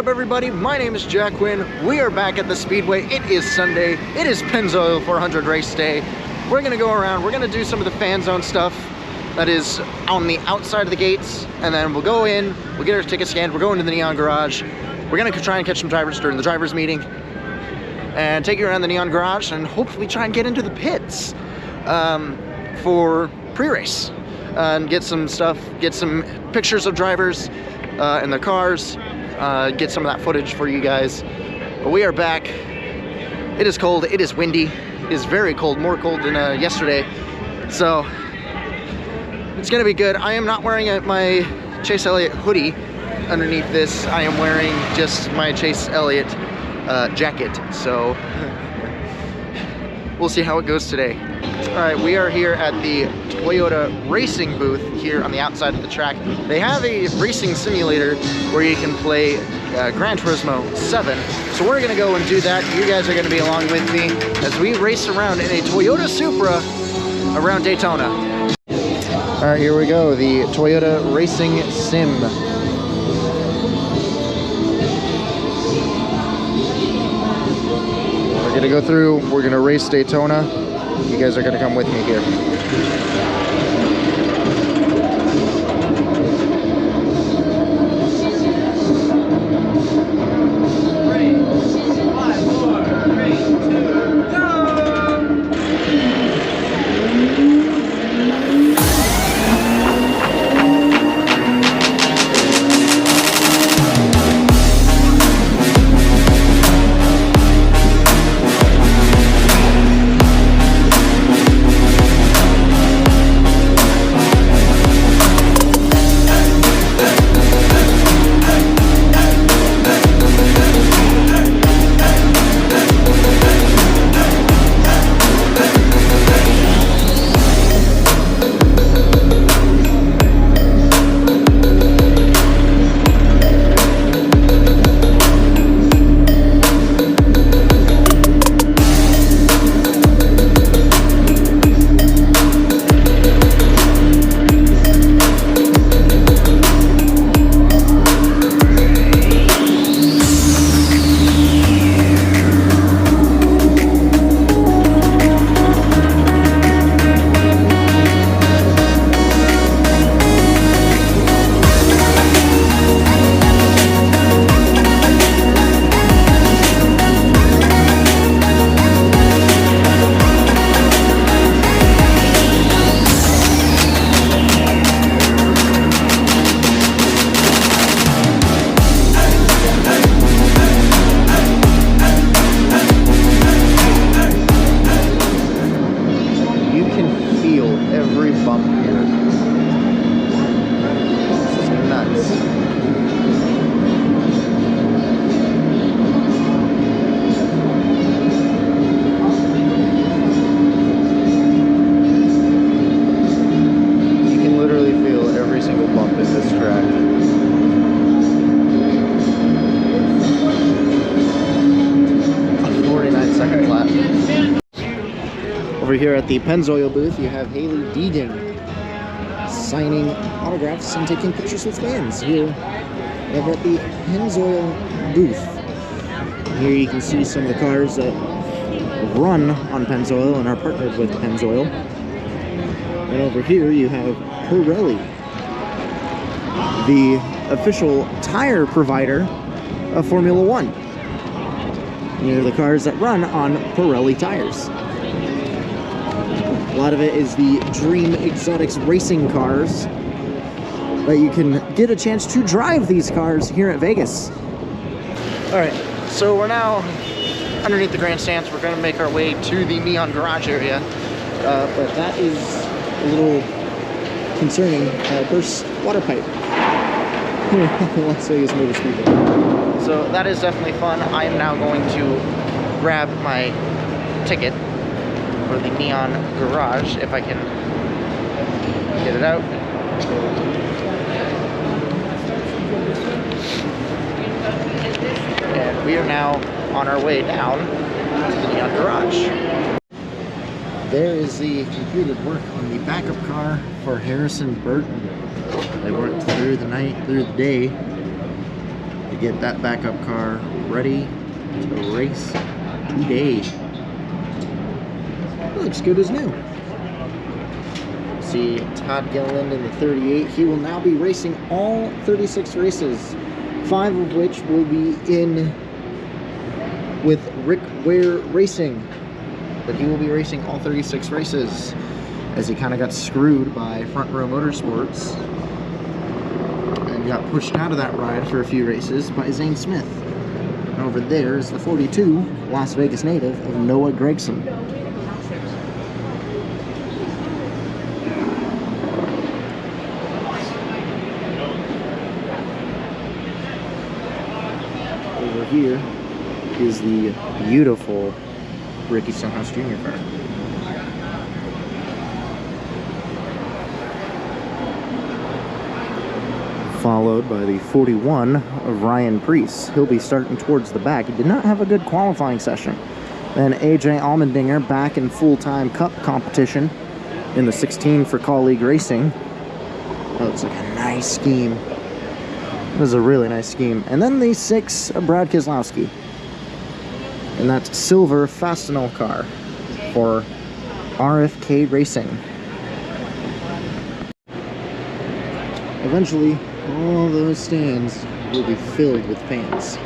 up, everybody? My name is Jack Quinn. We are back at the Speedway. It is Sunday. It is Pennzoil 400 race day. We're gonna go around. We're gonna do some of the fan zone stuff that is on the outside of the gates, and then we'll go in, we'll get our ticket scanned, we're going to the Neon Garage. We're gonna try and catch some drivers during the drivers meeting and take you around the Neon Garage and hopefully try and get into the pits for pre-race and get some stuff, get some pictures of drivers and their cars, get some of that footage for you guys. But we are back. It is cold, it is windy, it is very cold, more cold than yesterday. So it's gonna be good. I am not wearing my Chase Elliott hoodie underneath this. I am wearing just my Chase Elliott jacket. So we'll see how it goes today. All right, we are here at the Toyota racing booth here on the outside of the track. They have a racing simulator where you can play Gran Turismo 7. So we're gonna go and do that. You guys are gonna be along with me as we race around in a Toyota Supra around Daytona. All right, here we go, the Toyota Racing Sim. We're gonna go through, we're gonna race Daytona. You guys are gonna come with me here. 3, 5, 4, 3, 2, go! Over here at the Pennzoil booth, you have Haley Deegan signing autographs and taking pictures with fans here over at the Pennzoil booth. Here you can see some of the cars that run on Pennzoil and are partnered with Pennzoil. And over here you have Pirelli, the official tire provider of Formula One. And here are the cars that run on Pirelli tires. A lot of it is the Dream Exotics racing cars that you can get a chance to drive these cars here at Vegas. All right, so we're now underneath the grandstands. We're going to make our way to the Neon Garage area, but that is a little concerning. Burst water pipe here at the Las Vegas Motor Speedway. So that is definitely fun. I am now going to grab my ticket for the Neon Garage, if I can get it out. And we are now on our way down to the Neon Garage. There is the completed work on the backup car for Harrison Burton. They worked through the night, through the day, to get that backup car ready to race today. It looks good as new. See Todd Gilliland in the 38. He will now be racing all 36 races, 5 of which will be in with Rick Ware Racing. But he will be racing all 36 races, as he kind of got screwed by Front Row Motorsports and got pushed out of that ride for a few races by Zane Smith. And over there is the 42 Las Vegas native of Noah Gregson. Over here is the beautiful Ricky Stenhouse Jr. car. Followed by the 41 of Ryan Preece. He'll be starting towards the back. He did not have a good qualifying session. Then AJ Allmendinger back in full-time cup competition in the 16 for Colleague Racing. That looks like a nice scheme. This is a really nice scheme. And then the 6 of Brad Keselowski. And that's silver Fastenal car for RFK Racing. Eventually, all those stands will be filled with fans.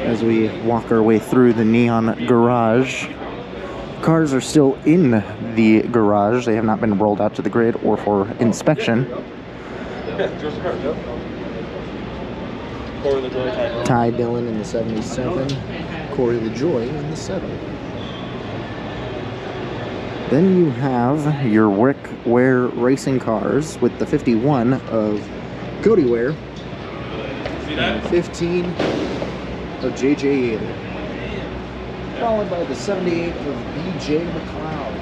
As we walk our way through the neon garage, cars are still in the garage. They have not been rolled out to the grid or for inspection. Ty Dillon in the 77, Corey LaJoy in the 7. Then you have your Rick Ware Racing cars with the 51 of Cody Ware, and the 15 of JJ Yater, followed by the 78 of BJ McLeod.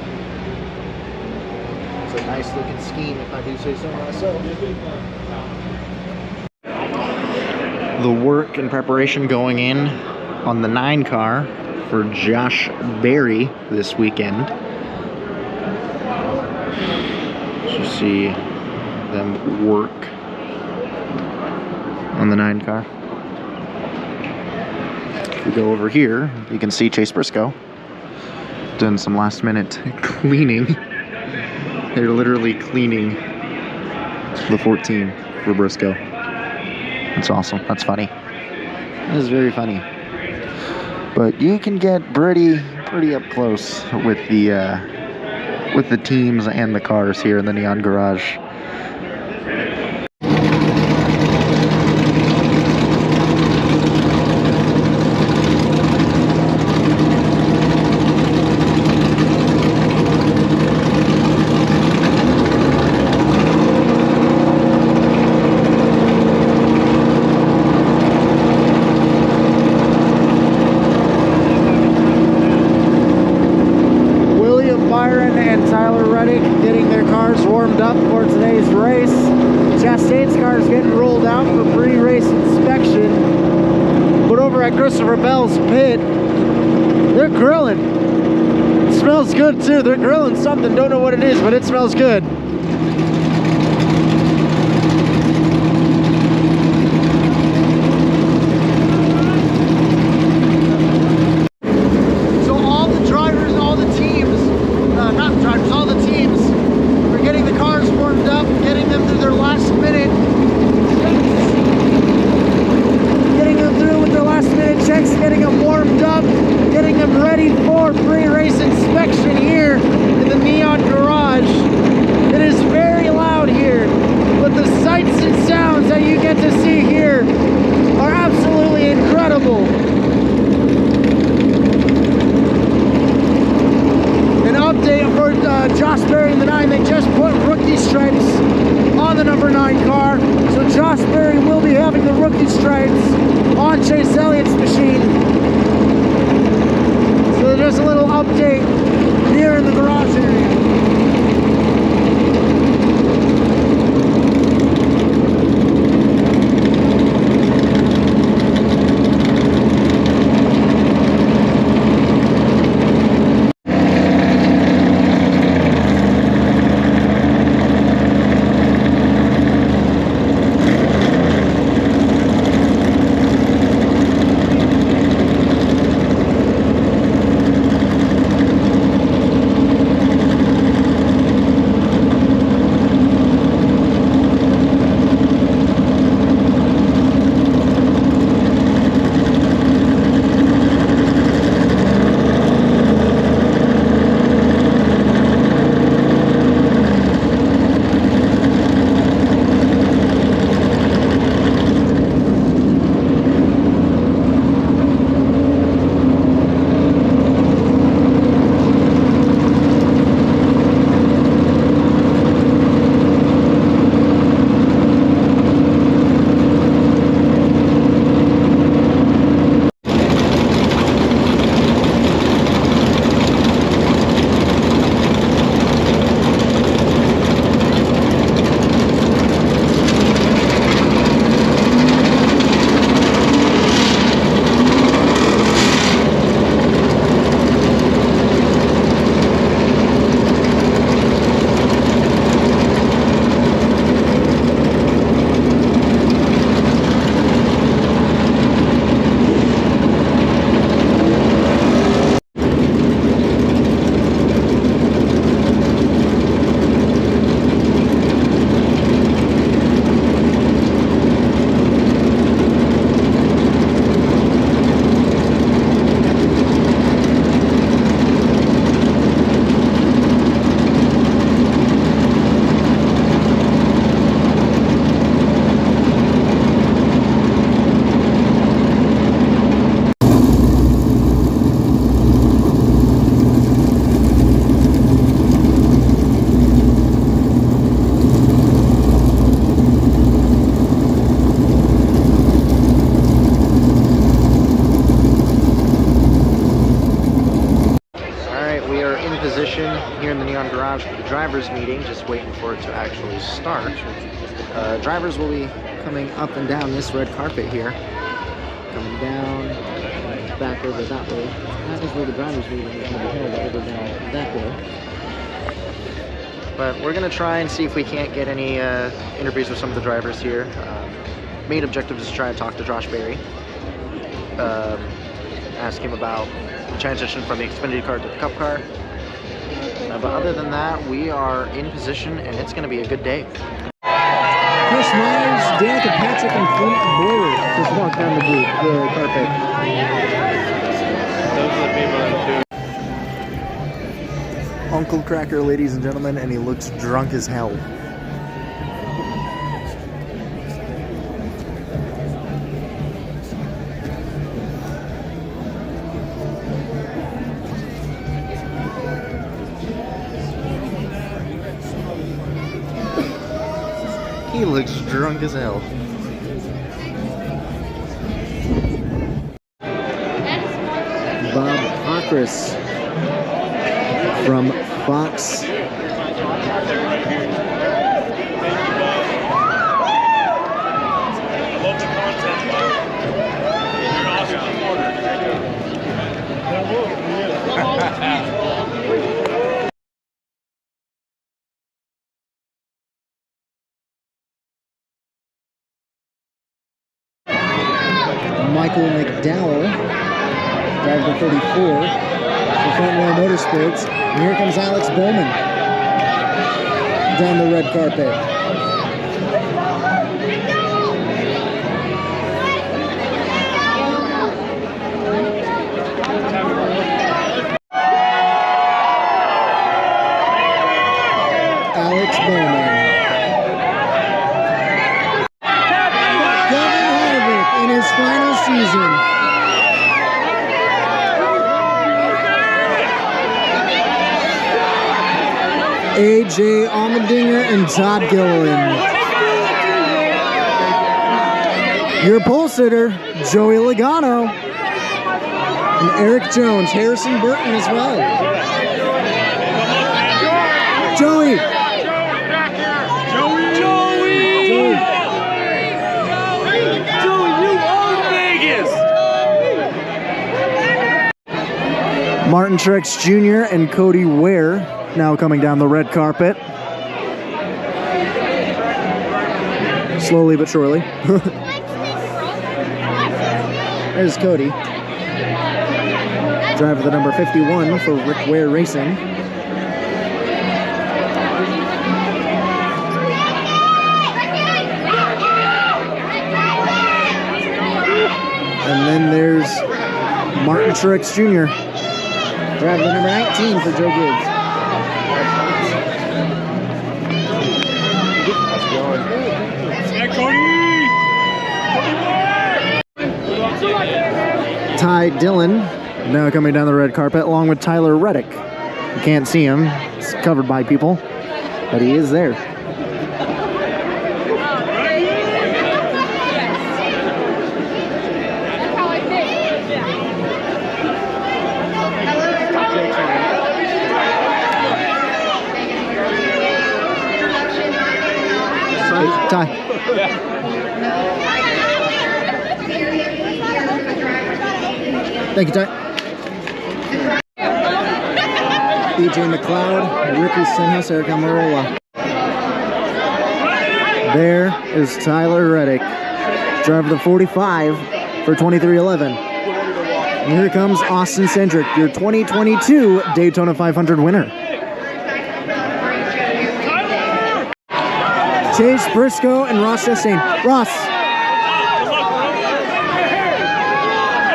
It's a nice looking scheme, if I do say so myself. The work and preparation going in on the 9 car for Josh Berry this weekend. You see them work on the 9 car. If we go over here, you can see Chase Briscoe doing some last minute cleaning. They're literally cleaning the 14 for Briscoe. That's awesome. That's funny. That is very funny. But you can get pretty up close with the teams and the cars here in the Neon Garage. Getting their cars warmed up for today's race. Chastain's car is getting rolled out for pre-race inspection. But over at Christopher Bell's pit, they're grilling. It smells good too. They're grilling something. Don't know what it is, but it smells good. on drivers meeting, just waiting for it to actually start. Drivers will be coming up and down this red carpet here. Coming down, back over that way. That is where the drivers meeting is going to be held, over down that way. But we're going to try and see if we can't get any interviews with some of the drivers here. Main objective is to try and talk to Josh Berry. Ask him about the transition from the Xfinity car to the Cup car. But other than that, we are in position and it's going to be a good day. Chris Myers, Danica Patrick, and Quinn just walked down the carpet. Those are the people that do. Uncle Cracker, ladies and gentlemen, and he looks drunk as hell. He looks drunk as hell. Bob Akris from Fox. Michael McDowell, driver 34 for Pennzoil Motorsports. And here comes Alex Bowman down the red carpet. Alex Bowman. In his final season. AJ Allmendinger and Todd Gilliland. Your pole sitter, Joey Logano. And Eric Jones, Harrison Burton as well. Joey! Martin Truex Jr. and Cody Ware now coming down the red carpet. Slowly but surely. There's Cody. Driver the number 51 for Rick Ware Racing. And then there's Martin Truex Jr. Driver the number 19 for Joe Gibbs. Ty Dillon now coming down the red carpet along with Tyler Reddick. You can't see him, it's covered by people, but he is there. Ty. Thank you, Ty. BJ McLeod, Ricky Stenhouse, Eric Almirola. There is Tyler Reddick, driver the 45 for 2311. And here comes Austin Cindric, your 2022 Daytona 500 winner. Chase Briscoe and Ross Chastain. Ross.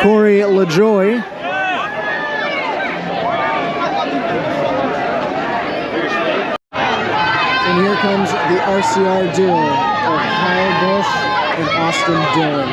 Corey LaJoy. And here comes the RCR duo of Kyle Busch and Austin Dillon.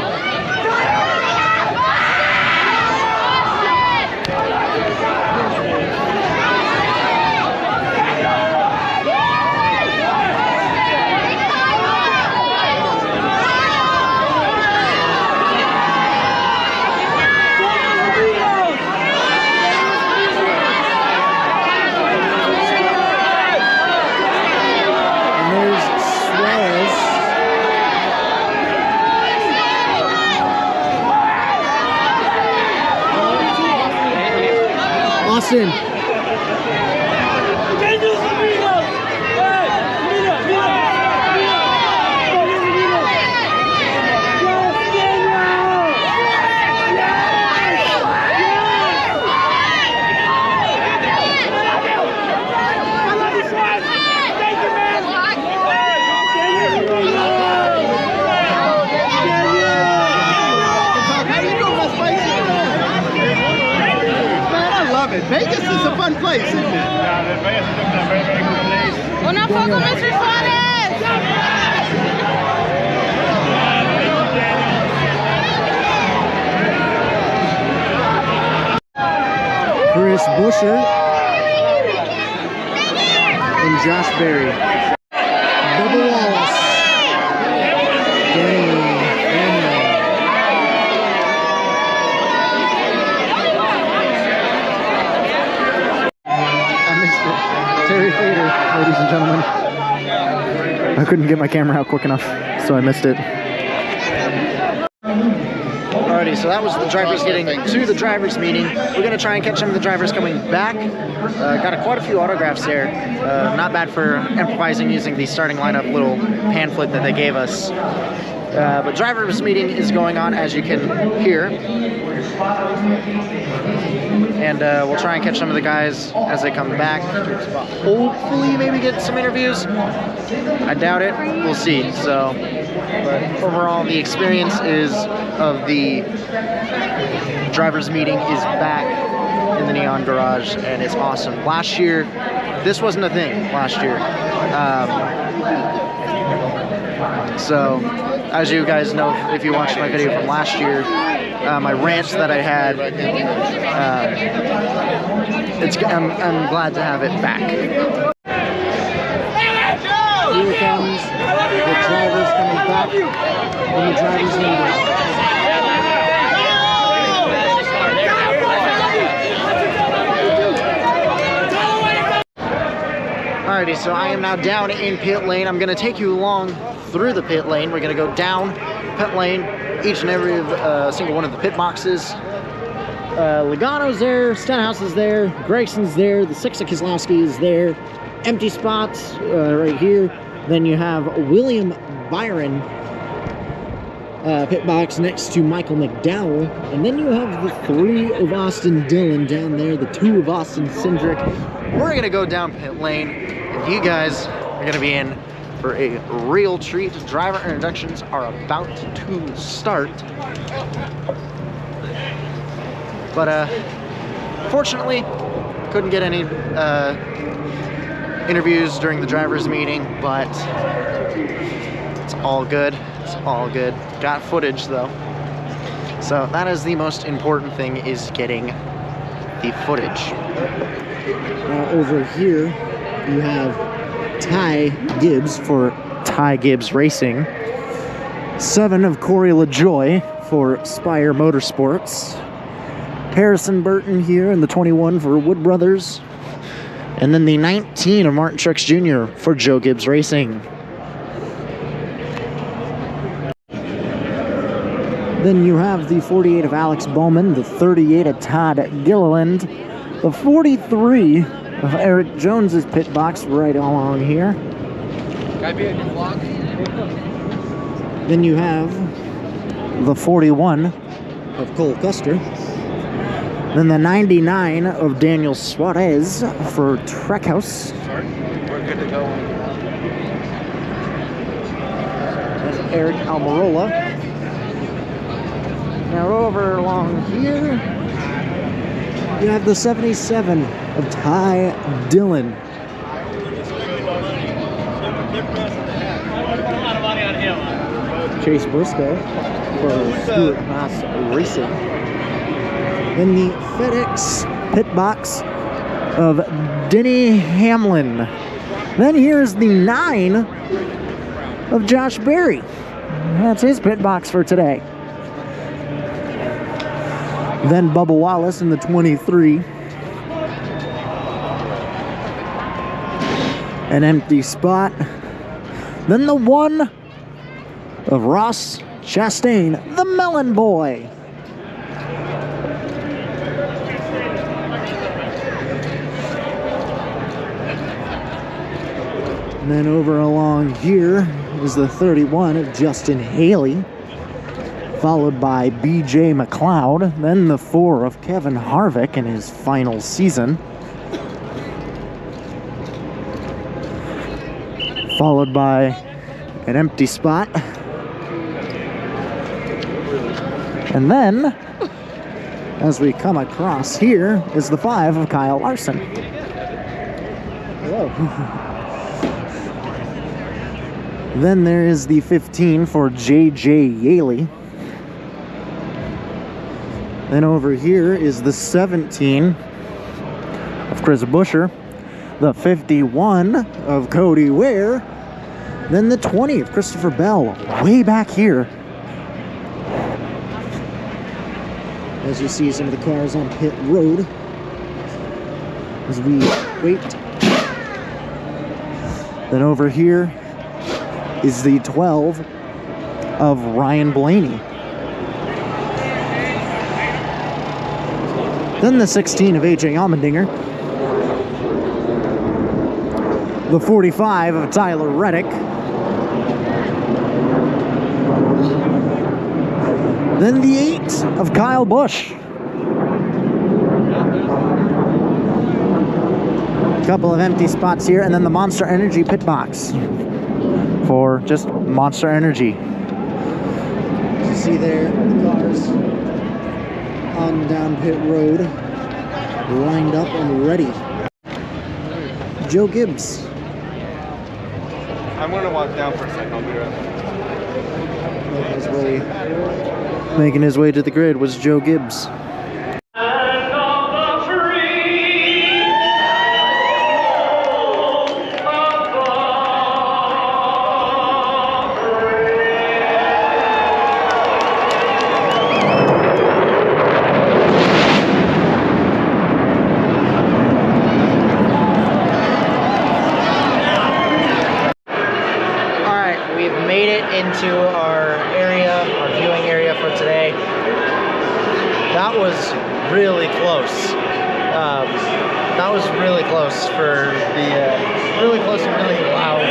Jackson. Vegas is a fun place, isn't it? Yeah, Vegas is a very, very good place. Una foto, Mr. Suarez! Chris Busher and Josh Berry. Bubba Wallace. Danny Hamlin. I missed it. Terry Fader, ladies and gentlemen. I couldn't get my camera out quick enough, so I missed it. Alrighty, so that was the drivers getting to the drivers meeting. We're gonna try and catch some of the drivers coming back. Got quite a few autographs there. Not bad for improvising using the starting lineup little pamphlet that they gave us. But drivers meeting is going on, as you can hear. And we'll try and catch some of the guys as they come back. Hopefully maybe get some interviews. I doubt it. We'll see. So, but overall, the experience of the drivers meeting is back in the Neon Garage, and it's awesome. Last year, this wasn't a thing last year. So, as you guys know, if you watched my video from last year, my rants that I had, I'm glad to have it back. Here comes the drivers coming back in the drivers meeting. Alrighty, so I am now down in pit lane. I'm gonna take you along through the pit lane. We're gonna go down pit lane, each and every single one of the pit boxes. Logano's there, Stenhouse is there, Gregson's there, the Six of Keselowski is there. Empty spots right here. Then you have William Byron pit box next to Michael McDowell. And then you have the 3 of Austin Dillon down there, the 2 of Austin Cindric. We're gonna go down pit lane, and you guys are gonna be in for a real treat. Driver introductions are about to start. But fortunately, couldn't get any interviews during the drivers meeting, but it's all good. It's all good. Got footage though. So that is the most important thing, is getting the footage. Now over here, you have Ty Gibbs for Ty Gibbs Racing. 7 of Corey LaJoy for Spire Motorsports. Harrison Burton here in the 21 for Wood Brothers. And then the 19 of Martin Truex Jr. for Joe Gibbs Racing. Then you have the 48 of Alex Bowman, the 38 of Todd Gilliland, the 43 of Eric Jones's pit box right along here. Can I be in your vlog? Then you have the 41 of Cole Custer. Then the 99 of Daniel Suarez for Trackhouse. Sorry, we're good to go. And Eric Almirola. Now over along here, you have the 77 of Ty Dillon. Chase Briscoe for Stuart Haas Racing. Then the FedEx pit box of Denny Hamlin. Then here's the 9 of Josh Berry. That's his pit box for today. Then Bubba Wallace in the 23. An empty spot. Then the 1 of Ross Chastain, the Melon Boy. And then over along here is the 31 of Justin Haley, followed by BJ McLeod, then the 4 of Kevin Harvick in his final season, followed by an empty spot. And then, as we come across here, is the 5 of Kyle Larson. Whoa. Then there is the 15 for JJ Yaley. Then over here is the 17 of Chris Buescher, the 51 of Cody Ware, then the 20 of Christopher Bell, way back here. As you see some of the cars on pit road as we wait. Then over here is the 12 of Ryan Blaney. Then the 16 of AJ Allmendinger. The 45 of Tyler Reddick. Then the 8 of Kyle Busch. A couple of empty spots here, and then the Monster Energy pit box for just Monster Energy. As you see there, the cars on down pit road, lined up and ready. Joe Gibbs. I'm gonna walk down for a second. I'll be right back. Making his way to the grid was Joe Gibbs. Into our area, our viewing area for today. That was really close. That was really close for the, really close and really loud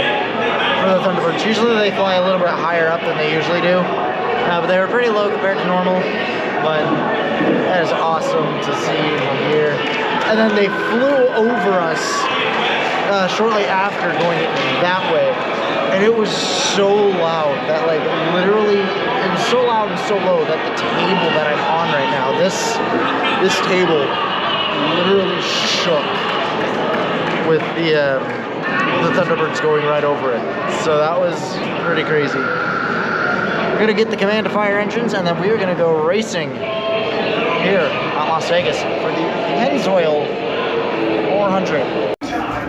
for the Thunderbirds. Usually they fly a little bit higher up than they usually do, but they were pretty low compared to normal. But that is awesome to see from here. And then they flew over us shortly after going that way. And it was so loud that, like, literally, it was so loud and so low that the table that I'm on right now, this table literally shook with the Thunderbirds going right over it. So that was pretty crazy. We're gonna get the command to fire engines, and then we are gonna go racing here at Las Vegas for the Pennzoil 400.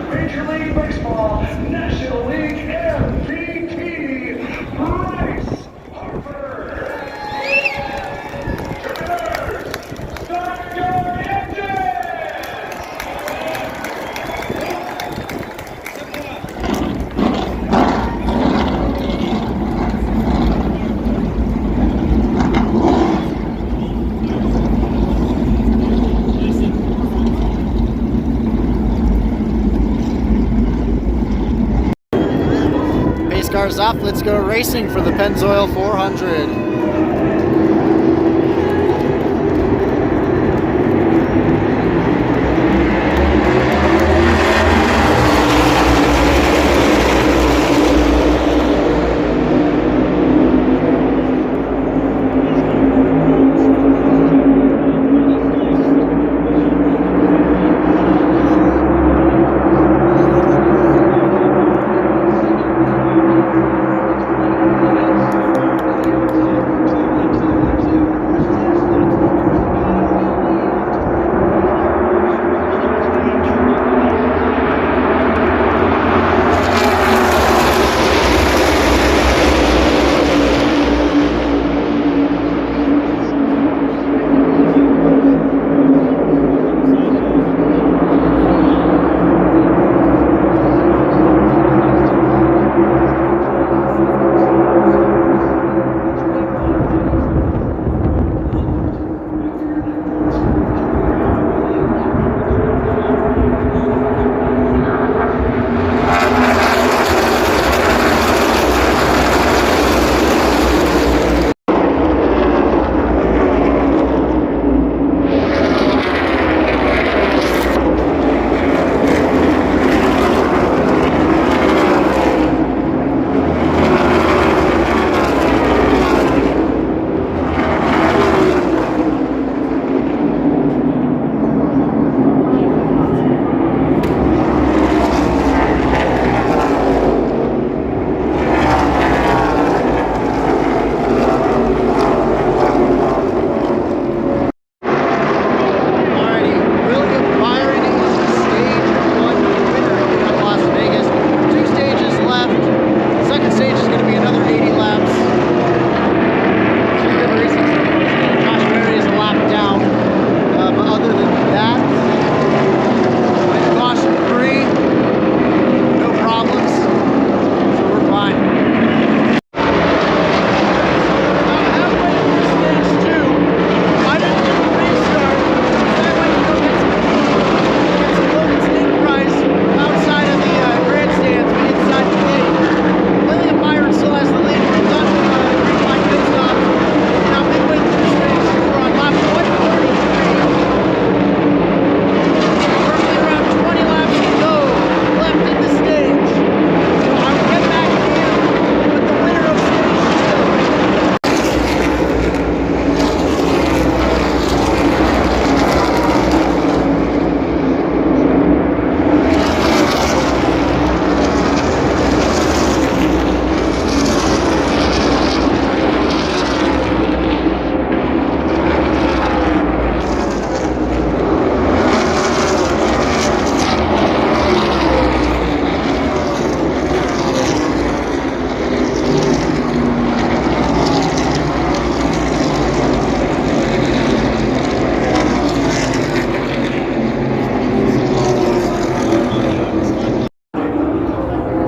Major League Baseball, National League MVP, Bryce Harper. Start your engines! Cars off, let's go racing for the Pennzoil 400.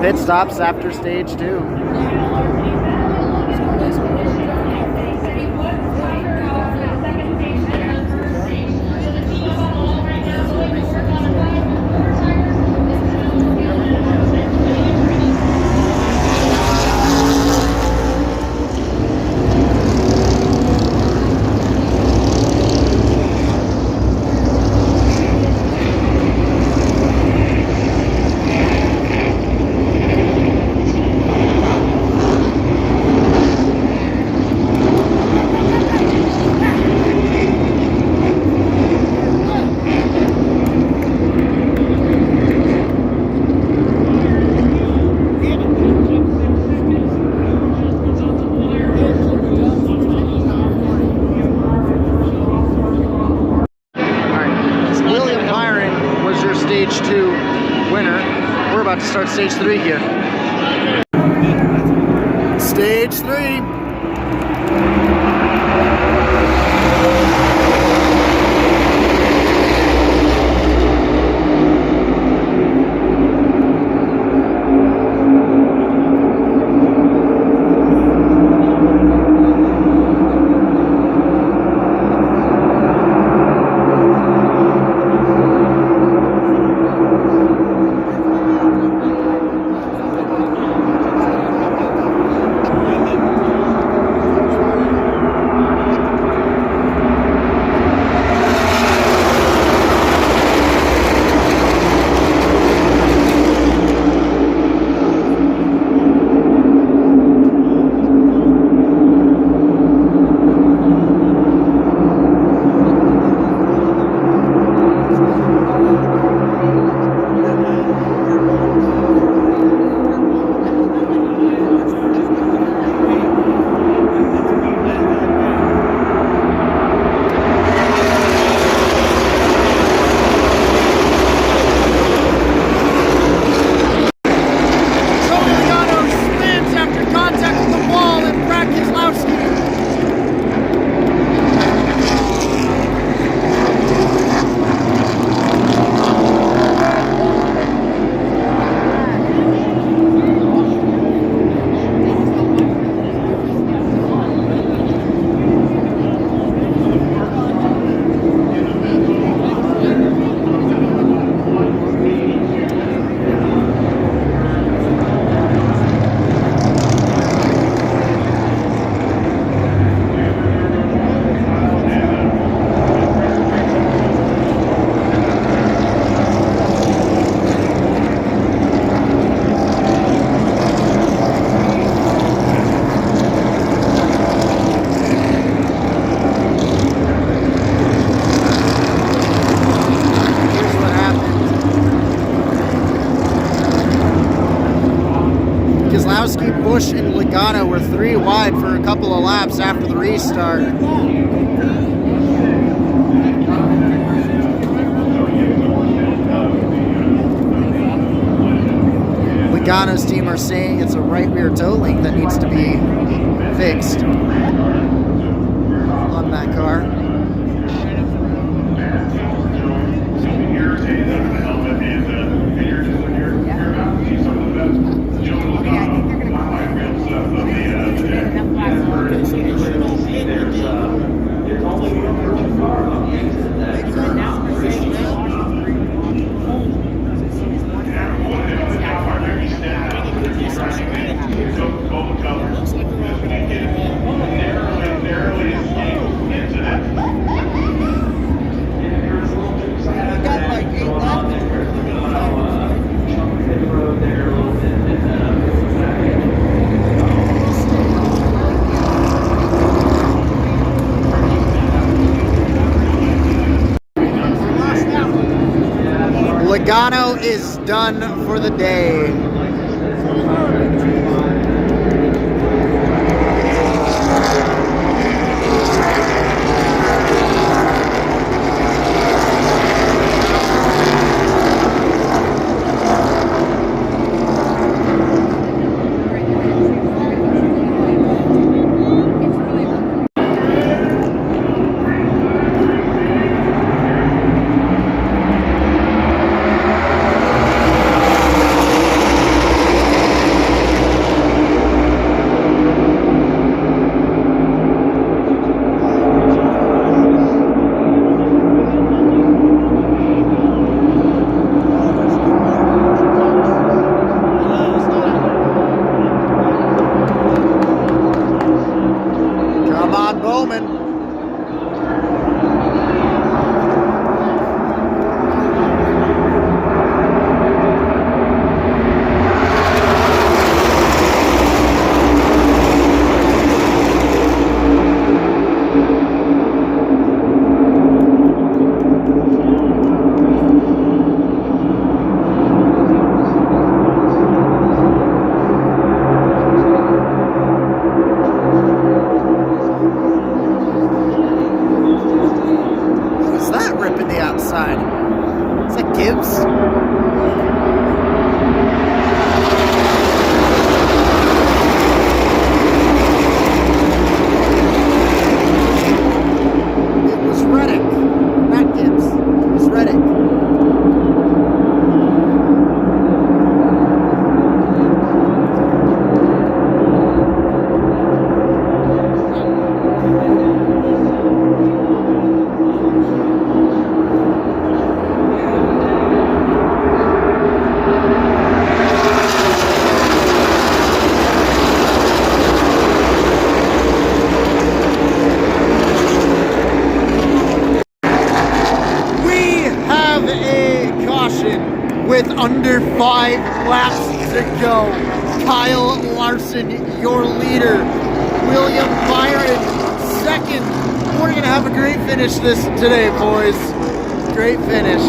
Pit stops after stage 2. Stage 2 winner. We're about to start stage 3 here. Stage 3. Bush and Logano were 3 wide for a couple of laps after the restart. Logano's team are saying it's a right rear toe link that needs to be fixed on that car. Logano is done for the day. side. Is that Gibbs? With under 5 laps to go. Kyle Larson, your leader. William Byron, second. We're gonna have a great finish today, boys. Great finish.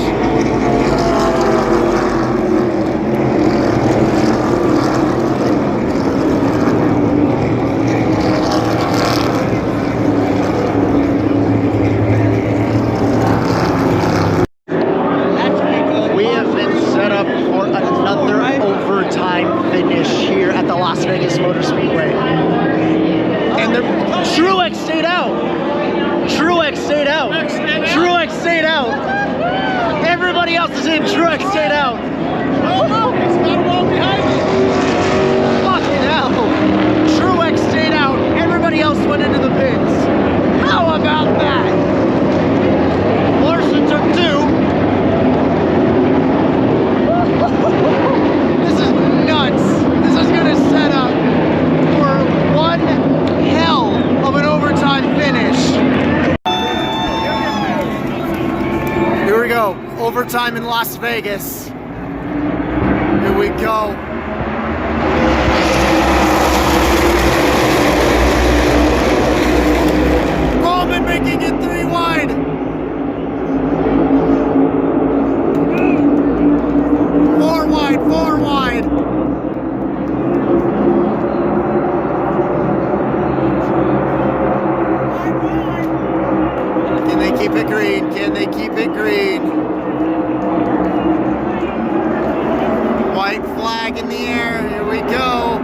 Finish here at the Las Vegas Motor Speedway. And the Truex stayed out. Truex stayed out. Truex stayed out. Everybody else is in. Truex stayed out. Oh, he's got a wall behind me. Fucking hell. Truex stayed out. Everybody else went into the pits. How about that? Larson took 2. This is nuts. This is going to set up for one hell of an overtime finish. Here we go. Overtime in Las Vegas. Here we go. Bowman making it 3 wide. 4 wide, 4 wide. Can they keep it green? Can they keep it green? White flag in the air. Here we go.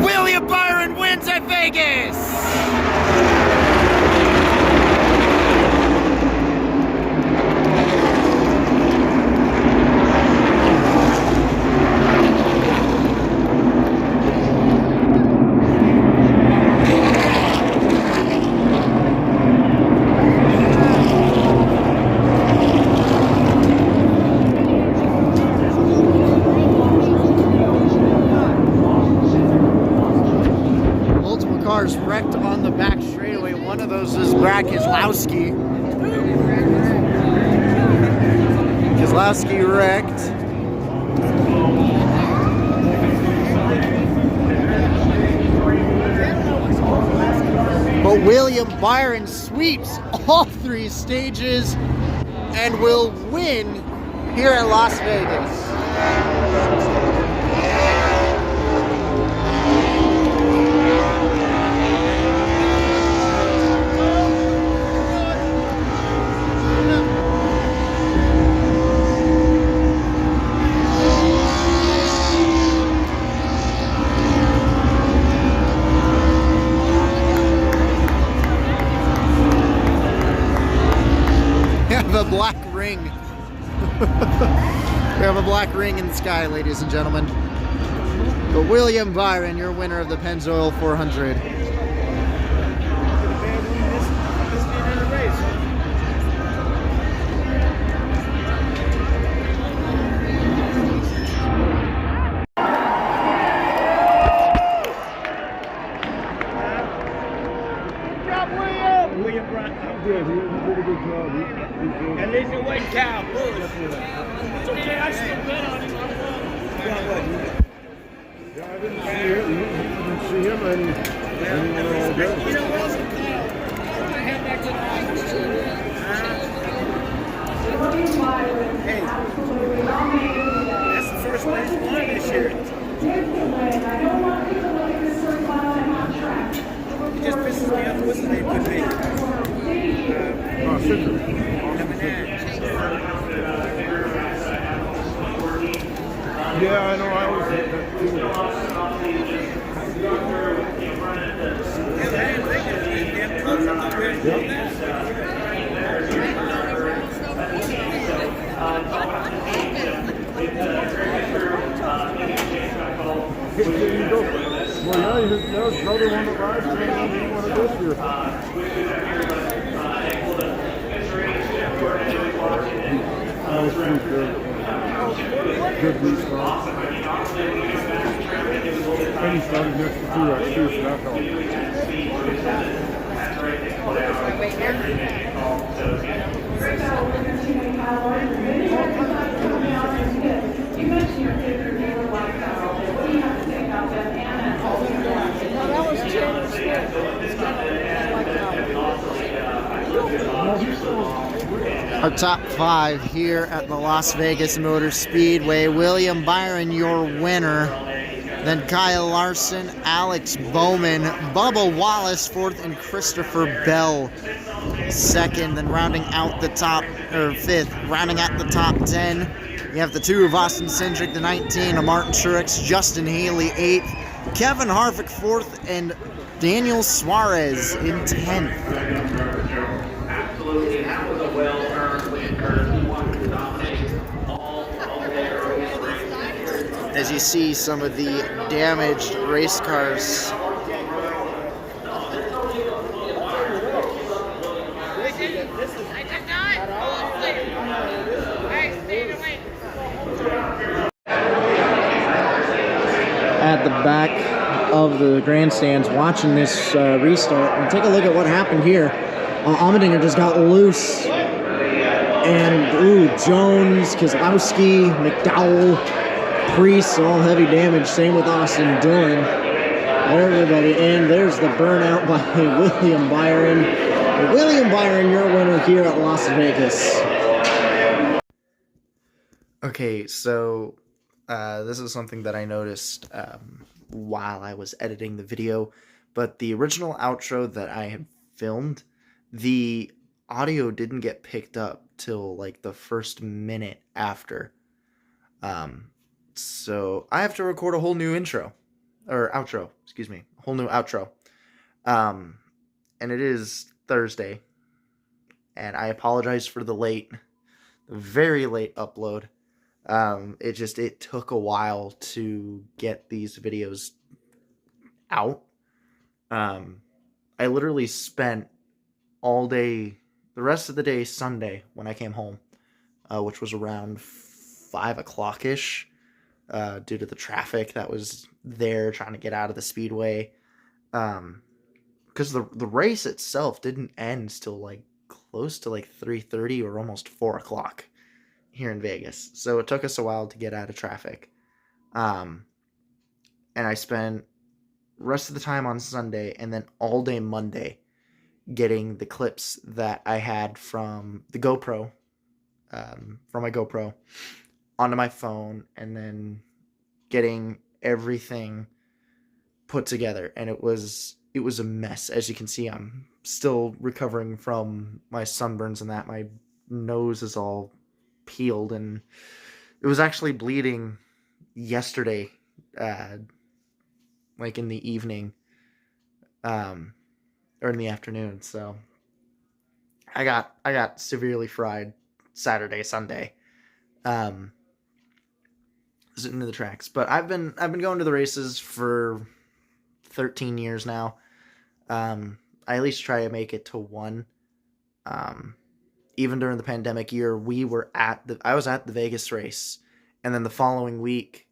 William Byron wins at Vegas! Cars wrecked on the back straightaway. One of those is Brad Keselowski. Keselowski wrecked. But William Byron sweeps all 3 stages and will win here at Las Vegas. A black ring. We have a black ring in the sky, ladies and gentlemen. But William Byron, your winner of the Pennzoil 400. William Bryant, I'm good. He did a good job. At least it wasn't Kyle Busch. Yeah, I didn't see him, and all good. Hey, that's the first place won this year. It just pisses me off. What's the name could be? Citrus. Yeah, I know. I always hate that too. Well, yeah, there's another one that rides and one of this year. Good response. And he started next to that too, so that helped. Our top 5 here at the Las Vegas Motor Speedway. William Byron, your winner. Then Kyle Larson, Alex Bowman, Bubba Wallace, 4th, and Christopher Bell, 2nd. Then rounding out the top, or 5th, rounding out the top 10, you have the 2 of Austin Cindric, the 19 of Martin Truex, Justin Haley, 8th, Kevin Harvick, 4th, and Daniel Suarez in 10th. Absolutely, that was a well-earned win, Curtis. He wanted to dominate all day early in the race. As you see some of the damaged race cars. I did not. Alright, stay away. At the back of the grandstands watching this restart, and take a look at what happened here. Allmendinger just got loose, and Jones, Kozlowski, McDowell, Priest, all heavy damage. Same with Austin Dillon. Everybody, and there's the burnout by William Byron. William Byron, your winner here at Las Vegas. Okay, so this is something that I noticed while I was editing the video, but the original outro that I had filmed, the audio didn't get picked up till like the first minute after. So I have to record a whole new outro, a whole new outro. And it is Thursday, and I apologize for the very late upload. It took a while to get these videos out. I literally spent all day, the rest of the day Sunday when I came home, which was around 5 o'clock-ish, due to the traffic that was there trying to get out of the speedway. Because the race itself didn't end till like close to like 3:30 or almost 4 o'clock here in Vegas. So it took us a while to get out of traffic. And I spent rest of the time on Sunday and then all day Monday getting the clips that I had from the GoPro, from my GoPro, onto my phone, and then getting everything put together. And it was a mess. As you can see, I'm still recovering from my sunburns and that. My nose is all peeled, and it was actually bleeding yesterday, like in the evening, or in the afternoon. So I got severely fried Saturday, Sunday, sitting to the tracks. But I've been going to the races for 13 years now. I at least try to make it to one. Even during the pandemic year, I was at the Vegas race, and then the following week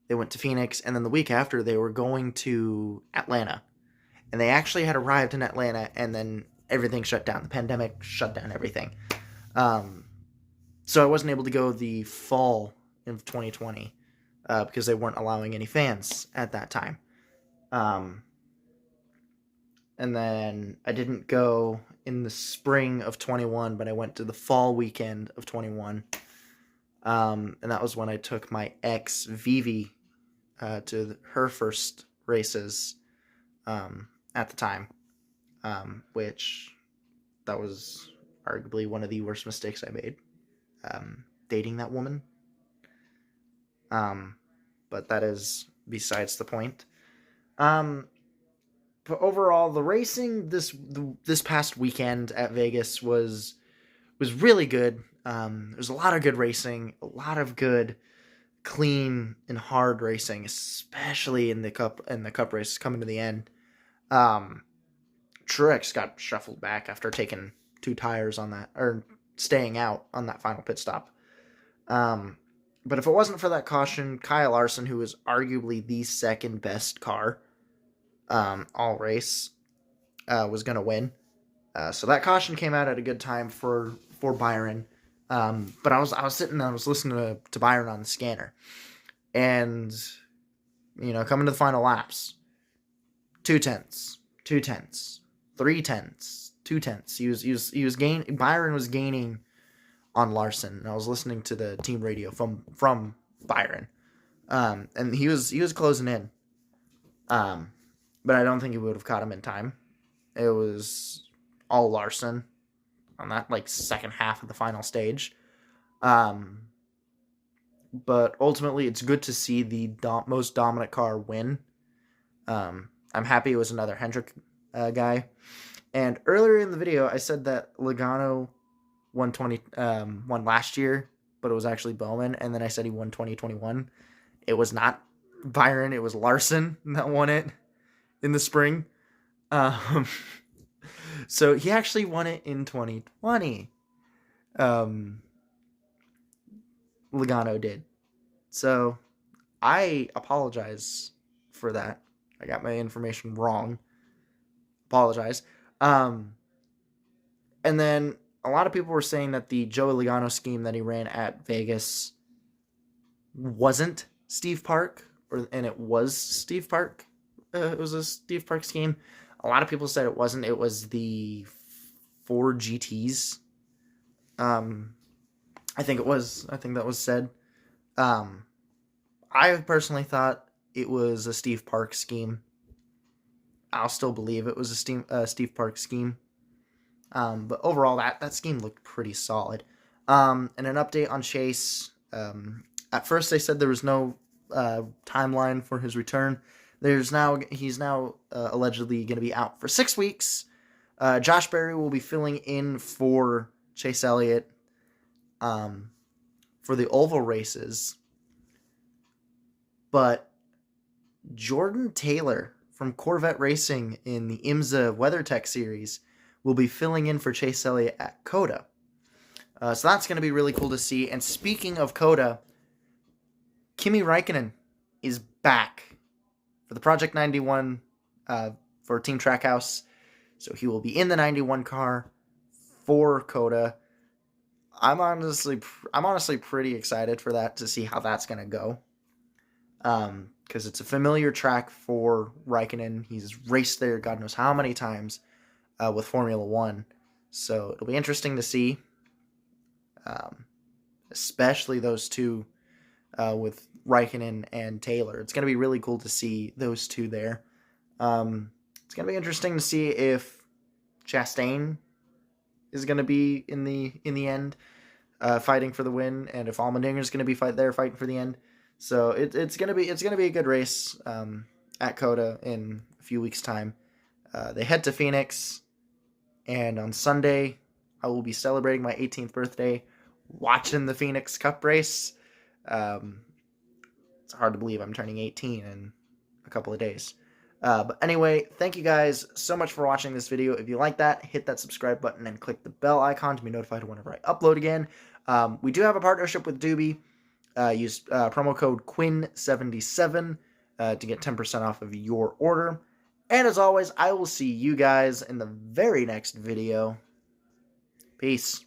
they went to Phoenix, and then the week after they were going to Atlanta, and they actually had arrived in Atlanta, and then everything shut down. The pandemic shut down everything. So I wasn't able to go the fall in 2020 because they weren't allowing any fans at that time. And then I didn't go in the spring of 21, but I went to the fall weekend of 21. And that was when I took my ex, Vivi, to her first races at the time, which that was arguably one of the worst mistakes I made, dating that woman. But that is besides the point. But overall, the racing this past weekend at Vegas was really good. There's a lot of good racing, a lot of good, clean and hard racing, especially in the cup race coming to the end. Truex got shuffled back after taking 2 tires on that, or staying out on that final pit stop. But if it wasn't for that caution, Kyle Larson, who was arguably the second best car all race, was going to win. So that caution came out at a good time for Byron. But I was sitting there, I was listening to Byron on the scanner, and coming to the final laps, 2 tenths, 3 tenths, 2 tenths. Byron was gaining on Larson, and I was listening to the team radio from Byron, and he was closing in. But I don't think he would have caught him in time. It was all Larson on that second half of the final stage. But ultimately, it's good to see the most dominant car win. I'm happy it was another Hendrick guy. And earlier in the video, I said that Logano won last year, but it was actually Bowman. And then I said he won 2021. It was not Byron, it was Larson that won it in the spring. So he actually won it in 2020. Logano did. So I apologize for that. I got my information wrong. Apologize. And then a lot of people were saying that the Joey Logano scheme that he ran at Vegas wasn't Steve Park, and it was Steve Park. It was a Steve Park scheme. A lot of people said it wasn't. It was the 4 GTs. I think it was. I think that was said. I personally thought it was a Steve Park scheme. I'll still believe it was a Steve Park scheme. But overall, that scheme looked pretty solid. And an update on Chase. At first, they said there was no timeline for his return. He's now allegedly going to be out for 6 weeks. Josh Berry will be filling in for Chase Elliott for the oval races. But Jordan Taylor from Corvette Racing in the IMSA WeatherTech series will be filling in for Chase Elliott at COTA. So that's going to be really cool to see. And speaking of COTA, Kimi Räikkönen is back for the Project 91 for Team Trackhouse. So he will be in the 91 car for COTA. I'm honestly pretty excited for that, to see how that's going to go. Because it's a familiar track for Räikkönen. He's raced there God knows how many times with Formula One. So it'll be interesting to see. Especially those two with Räikkönen and Taylor. It's going to be really cool to see those two there. It's going to be interesting to see if Chastain is going to be in the end fighting for the win, and if Allmendinger is going to be fighting for the end. So it's going to be a good race at COTA in a few weeks' time. They head to Phoenix, and on Sunday I will be celebrating my 18th birthday watching the Phoenix Cup race. It's hard to believe I'm turning 18 in a couple of days. But anyway, thank you guys so much for watching this video. If you like that, hit that subscribe button and click the bell icon to be notified whenever I upload again. We do have a partnership with Doobie. Use promo code Quinn77 to get 10% off of your order. And as always, I will see you guys in the very next video. Peace.